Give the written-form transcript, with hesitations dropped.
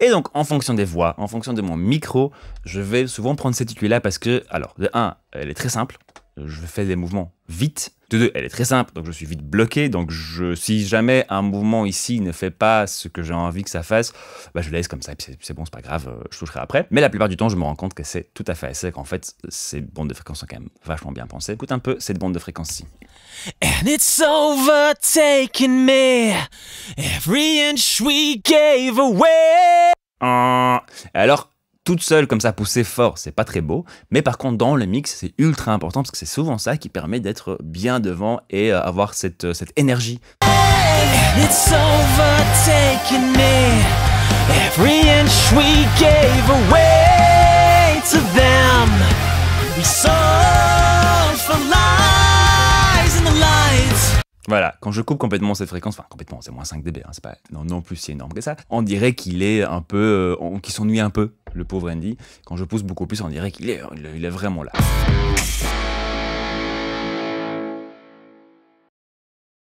Et donc, en fonction des voix, en fonction de mon micro, je vais souvent prendre cette aiguille-là parce que, alors, de 1, elle est très simple. Je fais des mouvements vite. De 2, elle est très simple, donc je suis vite bloqué. Donc si jamais un mouvement ici ne fait pas ce que j'ai envie que ça fasse, bah je laisse comme ça, et puis c'est bon, c'est pas grave, je toucherai après. Mais la plupart du temps, je me rends compte que c'est tout à fait assez, qu'en fait, ces bandes de fréquences sont quand même vachement bien pensées. Écoute un peu cette bande de fréquences-ci. And it's overtaken me, every inch we gave away. Alors, toute seule comme ça, pousser fort, c'est pas très beau. Mais par contre, dans le mix, c'est ultra important parce que c'est souvent ça qui permet d'être bien devant et avoir cette énergie. And it's overtaken me, every inch we gave away to them. We sold for lies in the lights. Voilà, quand je coupe complètement cette fréquence, enfin complètement, c'est moins 5 dB, hein, c'est pas non plus si énorme que ça, on dirait qu'il est un peu, qu'il s'ennuie un peu, le pauvre Andy. Quand je pousse beaucoup plus, on dirait qu'il est vraiment là.